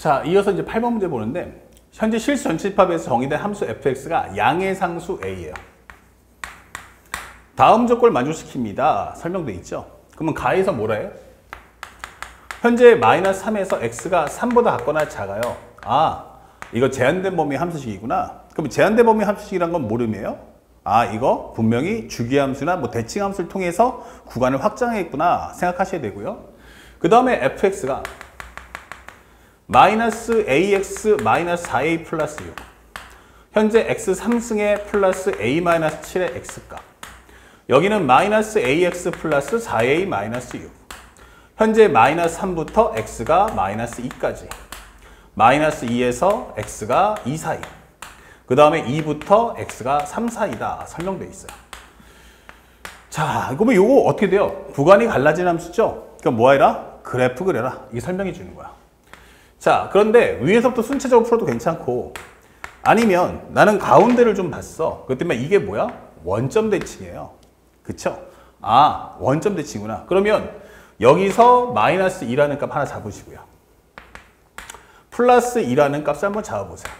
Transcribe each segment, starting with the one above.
자, 이어서 이제 8번 문제 보는데 현재 실수 전체 집합에서 정의된 함수 fx가 양의 상수 a예요. 다음 조건을 만족시킵니다. 설명돼 있죠. 그러면 가에서 뭐라 해요? 현재 마이너스 3에서 x가 3보다 작거나 작아요. 아, 이거 제한된 범위 함수식이구나. 그럼 제한된 범위 함수식이란 건 모름이에요? 아, 이거 분명히 주기함수나 뭐 대칭함수를 통해서 구간을 확장했구나 생각하셔야 되고요. 그 다음에 fx가 마이너스 ax 마이너스 4a 플러스 6, 현재 x 3승에 플러스 a 마이너스 7의 x값, 여기는 마이너스 ax 플러스 4a 마이너스 6, 현재 마이너스 3부터 x가 마이너스 2까지, 마이너스 2에서 x가 2 사이, 그 다음에 2부터 x가 3 사이다 설명되어 있어요. 자, 그러면 요거 어떻게 돼요? 구간이 갈라진 함수죠? 그럼 뭐 해라? 그래프 그려라. 이게 설명해 주는 거야. 자, 그런데 위에서부터 순차적으로 풀어도 괜찮고, 아니면 나는 가운데를 좀 봤어. 그것 때문에 이게 뭐야? 원점 대칭이에요. 그쵸? 아, 원점 대칭이구나. 그러면 여기서 마이너스 2라는 값 하나 잡으시고요. 플러스 2라는 값을 한번 잡아보세요.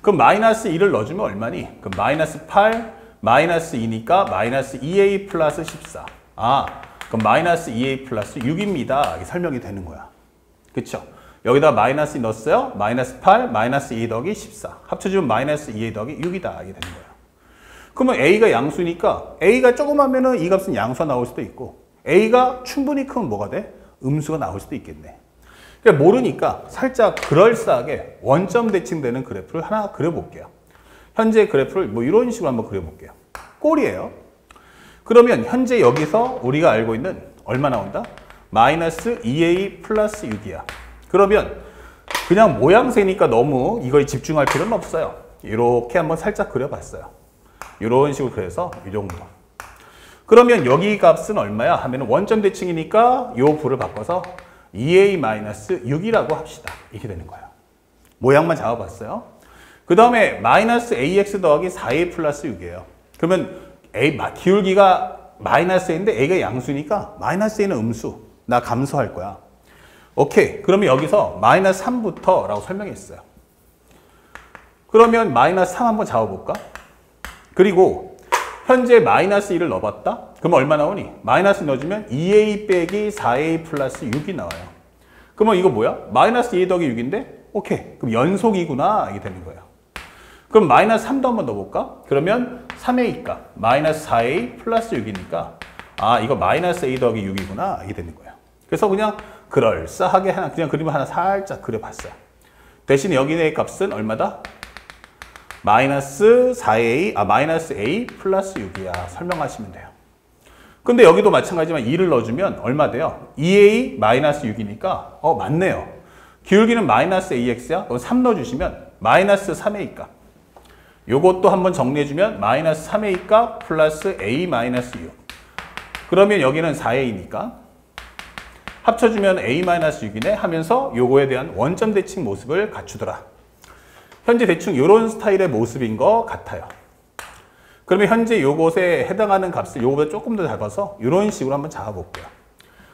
그럼 마이너스 2를 넣어주면 얼마니? 그럼 마이너스 8, 마이너스 2니까 마이너스 2a 플러스 14. 아, 그럼 마이너스 2a 플러스 6입니다. 이게 설명이 되는 거야. 그쵸? 여기다 마이너스 2 넣었어요. 마이너스 8, 마이너스 2 더하기 14. 합쳐주면 마이너스 2a 더하기 6이다. 이게 되는 거예요. 그러면 a가 양수니까 a가 조그마면은 이 값은 양수가 나올 수도 있고, a가 충분히 크면 뭐가 돼? 음수가 나올 수도 있겠네. 그러니까 모르니까 살짝 그럴싸하게 원점 대칭되는 그래프를 하나 그려볼게요. 현재 그래프를 뭐 이런 식으로 한번 그려볼게요. 꼴이에요. 그러면 현재 여기서 우리가 알고 있는 얼마 나온다? 마이너스 2a 플러스 6이야. 그러면 그냥 모양새니까 너무 이거에 집중할 필요는 없어요. 이렇게 한번 살짝 그려봤어요. 이런 식으로 그려서 이 정도. 그러면 여기 값은 얼마야? 하면 원점 대칭이니까 이 부를 바꿔서 2a-6이라고 합시다. 이렇게 되는 거예요. 모양만 잡아봤어요. 그 다음에 마이너스 ax 더하기 4a 플러스 6이에요. 그러면 기울기가 마이너스 a인데 a가 양수니까 마이너스 a는 음수. 나 감소할 거야. 오케이. 그러면 여기서 마이너스 3부터 라고 설명했어요. 그러면 마이너스 3 한번 잡아볼까? 그리고 현재 마이너스 1을 넣어봤다? 그럼 얼마 나오니? 마이너스 넣어주면 2a 빼기 4a 플러스 6이 나와요. 그러면 이거 뭐야? 마이너스 2a 더하기 6인데? 오케이. 그럼 연속이구나. 이게 되는 거예요. 그럼 마이너스 3도 한번 넣어볼까? 그러면 3a 값 마이너스 4a 플러스 6이니까 아, 이거 마이너스 a 더하기 6이구나. 이게 되는 거예요. 그래서 그냥 그럴싸하게 그냥 그림을 하나 살짝 그려봤어요. 대신 여기의 값은 얼마다? 마이너스 4a, 마이너스 a 플러스 6이야. 설명하시면 돼요. 근데 여기도 마찬가지지만 2를 넣어주면 얼마 돼요? 2a 마이너스 6이니까 맞네요. 기울기는 마이너스 ax야. 그럼 3 넣어주시면 마이너스 3a 값. 요것도 한번 정리해주면 마이너스 3a 값 플러스 a 마이너스 6. 그러면 여기는 4a니까 합쳐주면 a-6이네 하면서 요거에 대한 원점 대칭 모습을 갖추더라. 현재 대충 이런 스타일의 모습인 것 같아요. 그러면 현재 요것에 해당하는 값을 요거보다 조금 더 잡아서 이런 식으로 한번 잡아볼게요.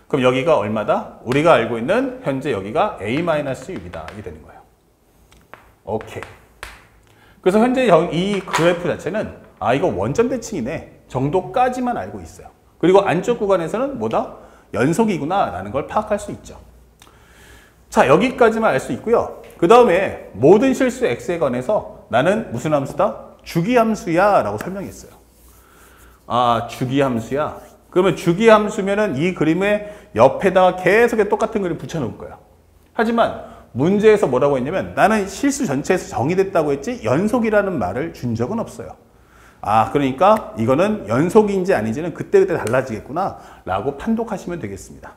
그럼 여기가 얼마다? 우리가 알고 있는 현재 여기가 a-6이다. 이게 되는 거예요. 오케이. 그래서 현재 이 그래프 자체는 이거 원점 대칭이네 정도까지만 알고 있어요. 그리고 안쪽 구간에서는 뭐다? 연속이구나 라는 걸 파악할 수 있죠. 자, 여기까지만 알 수 있고요. 그 다음에 모든 실수 x에 관해서 나는 무슨 함수다? 주기함수야 라고 설명했어요. 아, 주기함수야. 그러면 주기함수면은 이 그림의 옆에다가 계속 똑같은 그림 붙여놓을 거야. 하지만 문제에서 뭐라고 했냐면 나는 실수 전체에서 정의됐다고 했지 연속이라는 말을 준 적은 없어요. 아, 그러니까 이거는 연속인지 아닌지는 그때그때 달라지겠구나 라고 판독하시면 되겠습니다.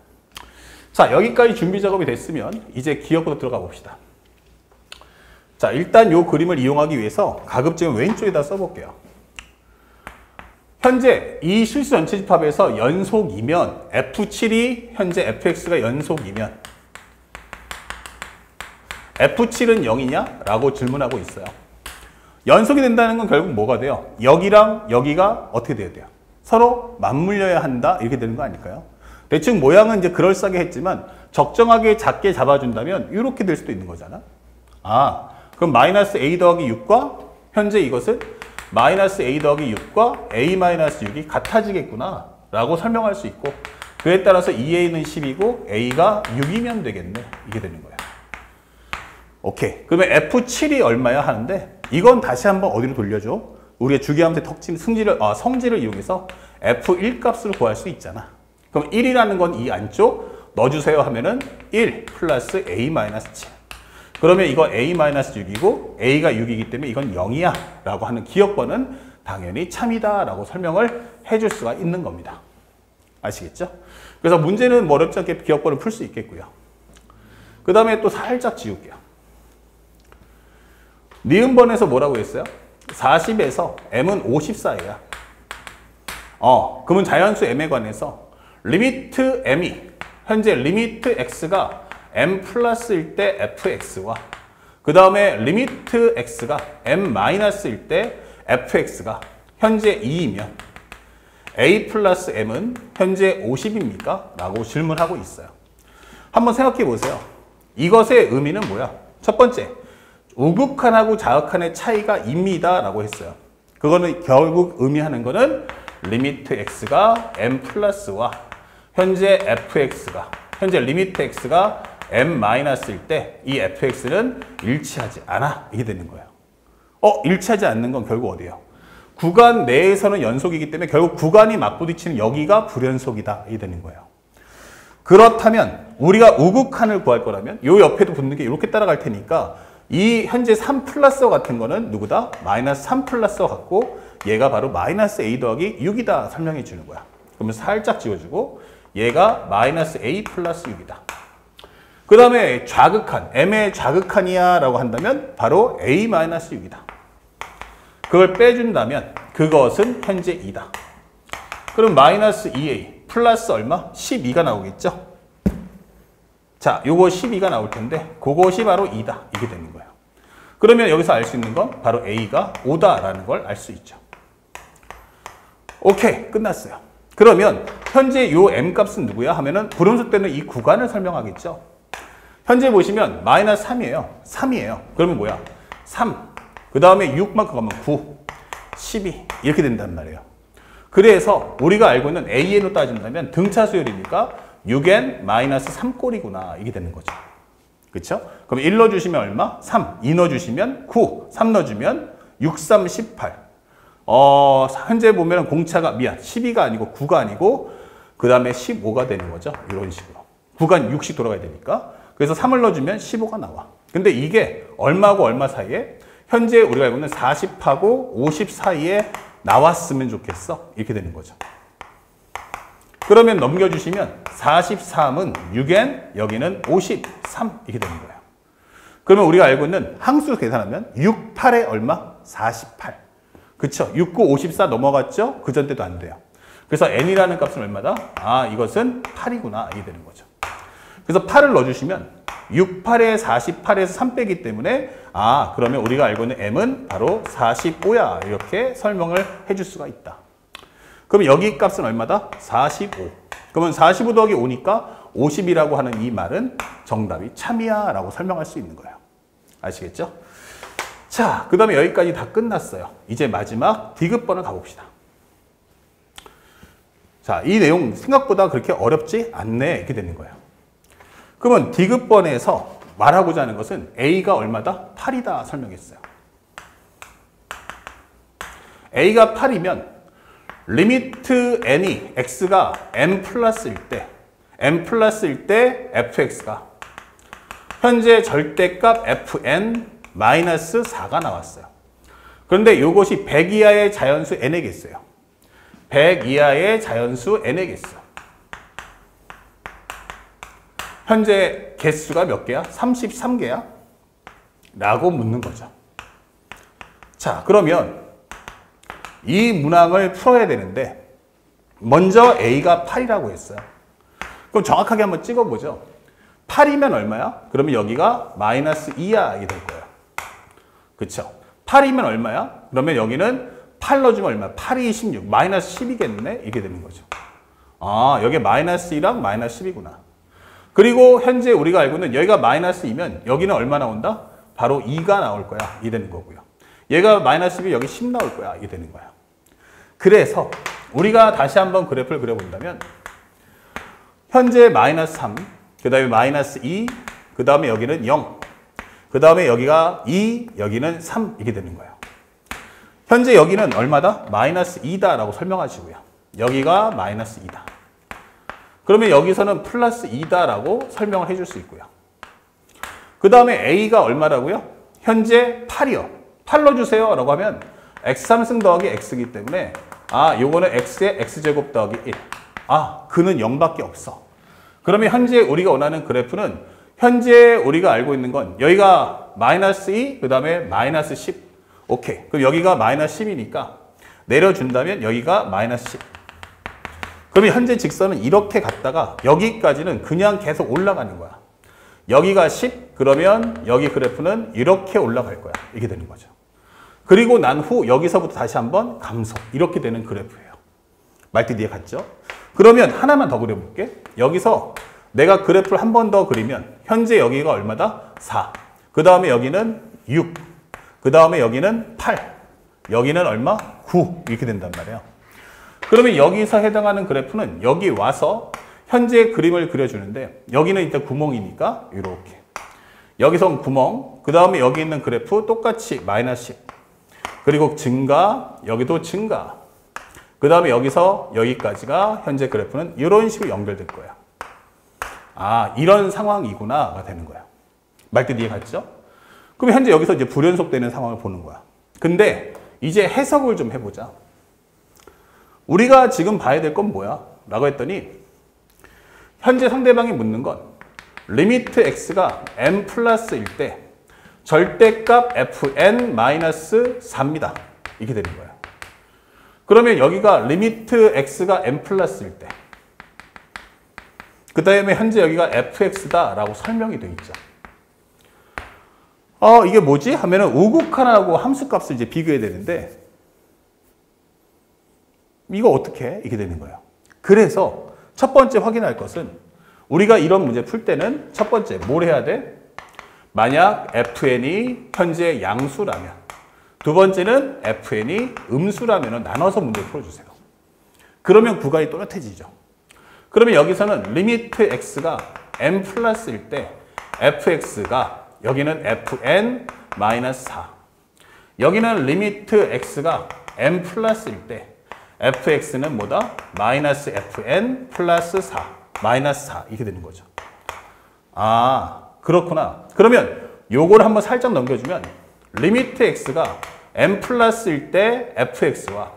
자, 여기까지 준비 작업이 됐으면 이제 기억부터 들어가 봅시다. 자, 일단 이 그림을 이용하기 위해서 가급적이면 왼쪽에다 써볼게요. 현재 이 실수 전체 집합에서 연속이면 F7이 현재 fx가 연속이면 F7은 0이냐? 라고 질문하고 있어요. 연속이 된다는 건 결국 뭐가 돼요? 여기랑 여기가 어떻게 돼야 돼요? 서로 맞물려야 한다? 이렇게 되는 거 아닐까요? 대충 모양은 이제 그럴싸하게 했지만 적정하게 작게 잡아준다면 이렇게 될 수도 있는 거잖아. 아, 그럼 마이너스 a 더하기 6과 현재 이것은 마이너스 a 더하기 6과 a 마이너스 6이 같아지겠구나 라고 설명할 수 있고, 그에 따라서 2a는 10이고 a가 6이면 되겠네. 이게 되는 거야. 오케이. 그러면 F7이 얼마야 하는데, 이건 다시 한번 어디로 돌려줘? 우리의 주기함수의 성질을 이용해서 F1 값을 구할 수 있잖아. 그럼 1이라는 건 이 안쪽 넣어주세요 하면은 1 플러스 a-7. 그러면 이거 a-6이고 a가 6이기 때문에 이건 0이야 라고 하는 기억번은 당연히 참이다 라고 설명을 해줄 수가 있는 겁니다. 아시겠죠? 그래서 문제는 뭐 어렵지 않게 기억번을 풀 수 있겠고요. 그 다음에 또 살짝 지울게요. 니은번에서 뭐라고 했어요? 40에서 m은 54예요. 그러면 자연수 m에 관해서 리미트 m이 현재 리미트 x가 m 플러스일 때 fx와 그 다음에 리미트 x가 m 마이너스일 때 fx가 현재 2이면 a 플러스 m은 현재 50입니까? 라고 질문하고 있어요. 한번 생각해 보세요. 이것의 의미는 뭐야? 첫 번째, 우극한하고 자극한의 차이가 입니다 라고 했어요. 그거는 결국 의미하는 거는 리미트 x가 m 플러스와 현재 fx가 현재 리미트 x가 m 마이너스일 때 이 fx는 일치하지 않아. 이게 되는 거예요. 일치하지 않는 건 결국 어디예요? 구간 내에서는 연속이기 때문에 결국 구간이 맞부딪히는 여기가 불연속이다. 이게 되는 거예요. 그렇다면 우리가 우극한을 구할 거라면 요 옆에도 붙는 게 이렇게 따라갈 테니까 이 현재 3 플러스와 같은 거는 누구다? 마이너스 3 플러스와 같고 얘가 바로 마이너스 a 더하기 6이다 설명해 주는 거야. 그러면 살짝 지워주고 얘가 마이너스 a 플러스 6이다. 그 다음에 좌극한, m의 좌극한이야 라고 한다면 바로 a 마이너스 6이다. 그걸 빼준다면 그것은 현재 2다. 그럼 마이너스 2a 플러스 얼마? 12가 나오겠죠? 자, 요거 12가 나올 텐데 그것이 바로 2다. 이게 되는 거예요. 그러면 여기서 알 수 있는 건 바로 a가 5다라는 걸 알 수 있죠. 오케이, 끝났어요. 그러면 현재 요 m 값은 누구야? 하면은 불음수 때는 이 구간을 설명하겠죠. 현재 보시면 마이너스 3이에요. 3이에요. 그러면 뭐야? 3. 그 다음에 6만큼 가면 9, 12 이렇게 된단 말이에요. 그래서 우리가 알고 있는 AN으로 따진다면 등차 수열이니까 6n 마이너스 3꼴이구나. 이게 되는 거죠. 그렇죠? 그럼 1 넣어주시면 얼마? 3. 2 넣어주시면 9. 3 넣어주면 6, 3, 18. 현재 보면 공차가 12가 아니고 9가 아니고 그 다음에 15가 되는 거죠. 이런 식으로. 구간 60 돌아가야 되니까. 그래서 3을 넣어주면 15가 나와. 근데 이게 얼마하고 얼마 사이에? 현재 우리가 알고 있는 40하고 50 사이에 나왔으면 좋겠어. 이렇게 되는 거죠. 그러면 넘겨주시면 43은 6n, 여기는 53 이렇게 되는 거예요. 그러면 우리가 알고 있는 항수 계산하면 6, 8에 얼마? 48. 그쵸? 6, 9, 54 넘어갔죠? 그 전 때도 안 돼요. 그래서 n이라는 값은 얼마다? 이것은 8이구나. 이게 되는 거죠. 그래서 8을 넣어주시면 6, 8에 48에서 3 빼기 때문에 그러면 우리가 알고 있는 m은 바로 45야. 이렇게 설명을 해줄 수가 있다. 그럼 여기 값은 얼마다? 45. 그러면 45 더하기 5니까 50이라고 하는 이 말은 정답이 참이야 라고 설명할 수 있는 거예요. 아시겠죠? 자, 그 다음에 여기까지 다 끝났어요. 이제 마지막 디귿번을 가봅시다. 자, 이 내용 생각보다 그렇게 어렵지 않네. 이렇게 되는 거예요. 그러면 디귿번에서 말하고자 하는 것은 A가 얼마다? 8이다 설명했어요. A가 8이면 리미트 n이 x가 m 플러스일 때 fx가 현재 절대값 fn 마이너스 4가 나왔어요. 그런데 이것이 100 이하의 자연수 n이겠어요. 100 이하의 자연수 n이겠어요. 현재 개수가 몇 개야? 33개야? 라고 묻는 거죠. 자, 그러면 이 문항을 풀어야 되는데 먼저 A가 8이라고 했어요. 그럼 정확하게 한번 찍어보죠. 8이면 얼마야? 그러면 여기가 마이너스 2야. 이게 될 거예요. 그쵸? 8이면 얼마야? 그러면 여기는 8 넣어주면 얼마야? 8이 16, 마이너스 10이겠네? 이게 되는 거죠. 아, 여기 마이너스 2랑 마이너스 10이구나. 그리고 현재 우리가 알고 있는 여기가 마이너스 2면 여기는 얼마 나온다? 바로 2가 나올 거야. 이 되는 거고요. 얘가 마이너스 2, 여기 10 나올 거야. 이 되는 거야. 그래서 우리가 다시 한번 그래프를 그려본다면 현재 마이너스 3, 그 다음에 마이너스 2, 그 다음에 여기는 0, 그 다음에 여기가 2, 여기는 3 이렇게 되는 거예요. 현재 여기는 얼마다? 마이너스 2다라고 설명하시고요. 여기가 마이너스 2다. 그러면 여기서는 플러스 2다라고 설명을 해줄 수 있고요. 그 다음에 A가 얼마라고요? 현재 8이요. 8로 주세요 라고 하면 x3승 더하기 x이기 때문에 아, 요거는 x의 x제곱 더하기 1. 아, 그는 0밖에 없어. 그러면 현재 우리가 원하는 그래프는 현재 우리가 알고 있는 건 여기가 마이너스 2, 그 다음에 마이너스 10. 오케이. 그럼 여기가 마이너스 10이니까 내려준다면 여기가 마이너스 10. 그러면 현재 직선은 이렇게 갔다가 여기까지는 그냥 계속 올라가는 거야. 여기가 10, 그러면 여기 그래프는 이렇게 올라갈 거야. 이렇게 되는 거죠. 그리고 난 후 여기서부터 다시 한번 감소. 이렇게 되는 그래프예요. 말뜻 이해 갔죠? 그러면 하나만 더 그려볼게. 여기서 내가 그래프를 한 번 더 그리면 현재 여기가 얼마다? 4. 그 다음에 여기는 6. 그 다음에 여기는 8. 여기는 얼마? 9. 이렇게 된단 말이에요. 그러면 여기서 해당하는 그래프는 여기 와서 현재 그림을 그려주는데 여기는 일단 구멍이니까 이렇게. 여기서 구멍. 그 다음에 여기 있는 그래프 똑같이 마이너스 10. 그리고 증가. 여기도 증가. 그 다음에 여기서 여기까지가 현재 그래프는 이런 식으로 연결될 거야. 아, 이런 상황이구나가 되는 거야. 말뜻 이해 갔죠? 그럼 현재 여기서 이제 불연속되는 상황을 보는 거야. 근데 이제 해석을 좀 해보자. 우리가 지금 봐야 될 건 뭐야? 라고 했더니 현재 상대방이 묻는 건 리미트 x가 n 플러스일 때 절대값 fn-4입니다. 이렇게 되는 거예요. 그러면 여기가 리미트 x가 n 플러스일 때 그 다음에 현재 여기가 fx다라고 설명이 되어 있죠. 이게 뭐지? 하면은 우극한하고 함수값을 이제 비교해야 되는데 이거 어떻게 해? 이렇게 되는 거예요. 그래서 첫 번째 확인할 것은 우리가 이런 문제 풀 때는 첫 번째 뭘 해야 돼? 만약 fn이 현재 양수라면 두 번째는 fn이 음수라면 나눠서 문제 풀어주세요. 그러면 구간이 또렷해지죠. 그러면 여기서는 리미트 x가 n 플러스일 때 fx가 여기는 fn-4 여기는 리미트 x가 n 플러스일 때 fx는 뭐다? 마이너스 fn 플러스 4 마이너스 4 이렇게 되는 거죠. 아, 그렇구나. 그러면 요걸 한번 살짝 넘겨주면 리미트 x가 n 플러스일 때 fx와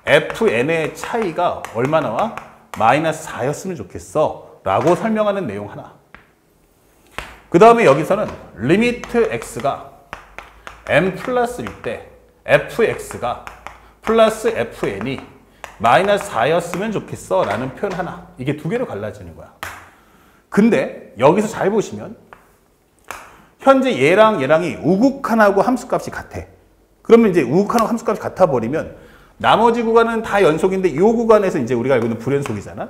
fn의 차이가 얼마 나와? 마이너스 4였으면 좋겠어 라고 설명하는 내용 하나. 그 다음에 여기서는 리미트 x가 n 플러스일 때 fx가 플러스 fn이 마이너스 4였으면 좋겠어 라는 표현 하나. 이게 두 개로 갈라지는 거야. 근데 여기서 잘 보시면 현재 얘랑 얘랑이 우극한하고 함수값이 같아. 그러면 이제 우극한하고 함수값이 같아 버리면 나머지 구간은 다 연속인데 이 구간에서 이제 우리가 알고 있는 불연속이잖아.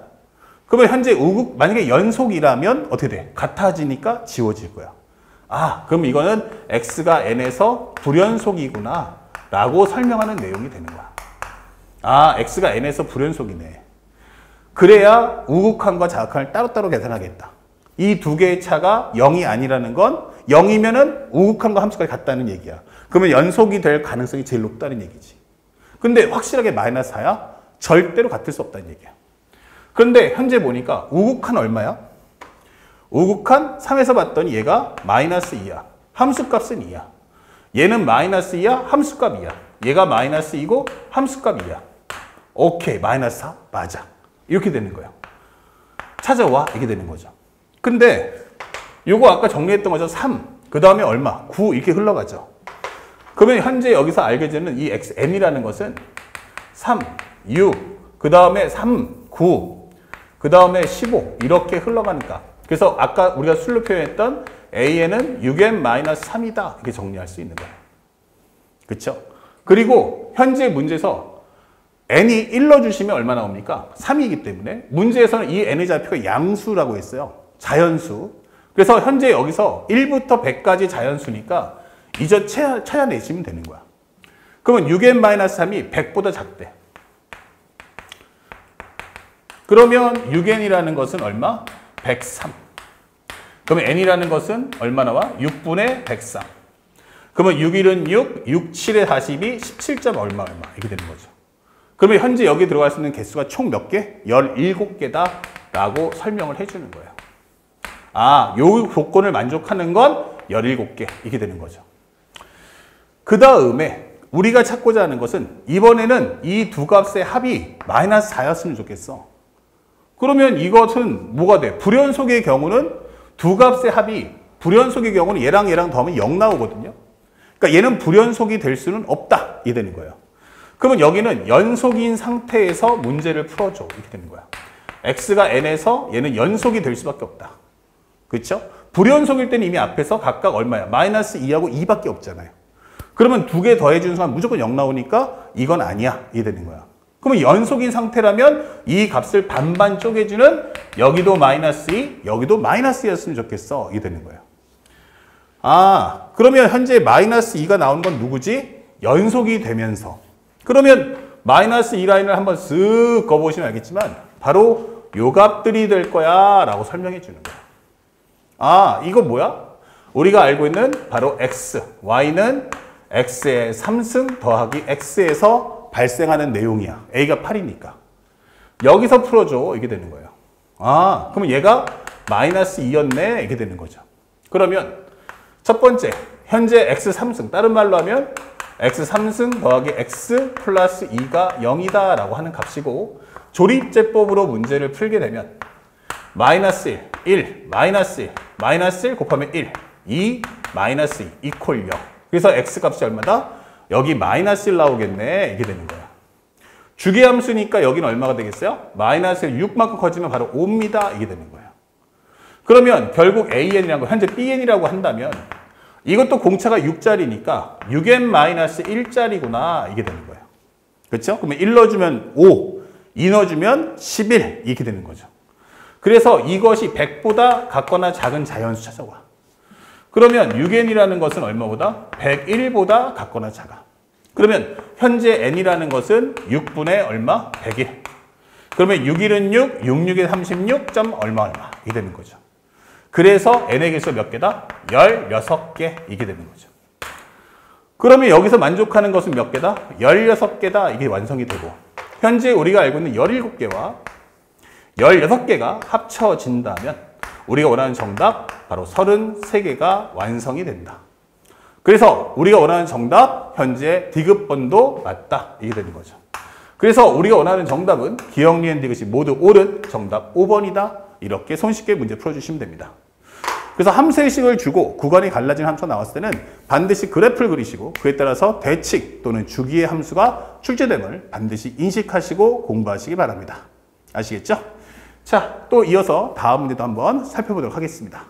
그러면 현재 만약에 연속이라면 어떻게 돼? 같아지니까 지워질 거야. 아, 그럼 이거는 x가 n에서 불연속이구나 라고 설명하는 내용이 되는 거야. 아, x가 n에서 불연속이네. 그래야 우극한과 자극한을 따로따로 계산하겠다. 이 두 개의 차가 0이 아니라는 건 0이면은 우극한과 함수까지 같다는 얘기야. 그러면 연속이 될 가능성이 제일 높다는 얘기지. 근데 확실하게 마이너스 4야? 절대로 같을 수 없다는 얘기야. 그런데 현재 보니까 우극한 얼마야? 우극한 3에서 봤더니 얘가 마이너스 2야. 함수값은 2야. 얘는 마이너스 2야. 함수값 2야. 얘가 마이너스 2고 함수값 2야. 오케이. 마이너스 4? 맞아. 이렇게 되는 거예요. 찾아와. 이렇게 되는 거죠. 근데 요거 아까 정리했던 거죠. 3. 그 다음에 얼마? 9 이렇게 흘러가죠. 그러면 현재 여기서 알게 되는 이 n이라는 것은 3, 6, 그 다음에 3, 9, 그 다음에 15 이렇게 흘러가니까. 그래서 아까 우리가 술로 표현했던 AN은 6n-3이다. 이렇게 정리할 수 있는 거예요. 그렇죠? 그리고 현재 문제에서 n이 1 넣어주시면 얼마 나옵니까? 3이기 때문에 문제에서는 이 n의 좌표가 양수라고 했어요. 자연수. 그래서 현재 여기서 1부터 100까지 자연수니까 이제 찾아내시면 되는 거야. 그러면 6n-3이 100보다 작대. 그러면 6n이라는 것은 얼마? 103. 그러면 n이라는 것은 얼마 나와? 6분의 103. 그러면 6일은 6, 6, 7에 42, 17점 얼마 이렇게 되는 거죠. 그러면 현재 여기 들어갈 수 있는 개수가 총 몇 개? 17개다 라고 설명을 해주는 거예요. 아, 요 조건을 만족하는 건 17개 이렇게 되는 거죠. 그 다음에 우리가 찾고자 하는 것은 이번에는 이 두 값의 합이 마이너스 4였으면 좋겠어. 그러면 이것은 뭐가 돼? 불연속의 경우는 두 값의 합이 불연속의 경우는 얘랑 더하면 0 나오거든요. 그러니까 얘는 불연속이 될 수는 없다. 이게 되는 거예요. 그러면 여기는 연속인 상태에서 문제를 풀어줘. 이렇게 되는 거야. x가 n에서 얘는 연속이 될 수밖에 없다. 그렇죠? 불연속일 때는 이미 앞에서 각각 얼마야? 마이너스 2하고 2밖에 없잖아요. 그러면 두 개 더해주는 순간 무조건 0 나오니까 이건 아니야. 이게 되는 거야. 그러면 연속인 상태라면 이 값을 반반 쪼개주는 여기도 마이너스 2, 여기도 마이너스 2였으면 좋겠어. 이게 되는 거예요. 아, 그러면 현재 마이너스 2가 나온 건 누구지? 연속이 되면서. 그러면 마이너스 2 라인을 한번 쓱 그어보시면 알겠지만 바로 요 값들이 될 거야 라고 설명해 주는 거야. 아, 이거 뭐야? 우리가 알고 있는 바로 x, y는 x의 3승 더하기 x에서 발생하는 내용이야. a가 8이니까. 여기서 풀어줘. 이게 되는 거예요. 아, 그러면 얘가 마이너스 2였네. 이게 되는 거죠. 그러면 첫 번째, 현재 x 3승. 다른 말로 하면 x 3승 더하기 x 플러스 2가 0이다 라고 하는 값이고 조립제법으로 문제를 풀게 되면 마이너스 1, 마이너스 1, 마이너스 1 곱하면 1, 2, 마이너스 2 이퀄 0. 그래서 x 값이 얼마다? 여기 마이너스 1 나오겠네. 이게 되는 거야. 주기함수니까 여기는 얼마가 되겠어요? 마이너스 6만큼 커지면 바로 5입니다. 이게 되는 거예요. 그러면 결국 AN이라는 거 현재 BN이라고 한다면 이것도 공차가 6짜리니까 6n-1짜리구나. 이게 되는 거예요. 그렇죠? 그러면 1 넣어주면 5, 2 넣어주면 11 이렇게 되는 거죠. 그래서 이것이 100보다 같거나 작은 자연수 찾아와. 그러면 6n이라는 것은 얼마보다? 101보다 같거나 작아. 그러면 현재 n이라는 것은 6분의 얼마? 101. 그러면 6일은 6, 66에 36, 점 얼마 이게 되는 거죠. 그래서 n의 개수가 몇 개다? 16개 이게 되는 거죠. 그러면 여기서 만족하는 것은 몇 개다? 16개다 이게 완성이 되고 현재 우리가 알고 있는 17개와 16개가 합쳐진다면 우리가 원하는 정답 바로 33개가 완성이 된다. 그래서 우리가 원하는 정답 현재 디귿번도 맞다 이게 되는 거죠. 그래서 우리가 원하는 정답은 기억, 니은, 디귿이 모두 옳은 정답 5번이다. 이렇게 손쉽게 문제 풀어주시면 됩니다. 그래서 함수의식을 주고 구간이 갈라진 함수가 나왔을 때는 반드시 그래프를 그리시고 그에 따라서 대칭 또는 주기의 함수가 출제됨을 반드시 인식하시고 공부하시기 바랍니다. 아시겠죠? 자, 또 이어서 다음 문제도 한번 살펴보도록 하겠습니다.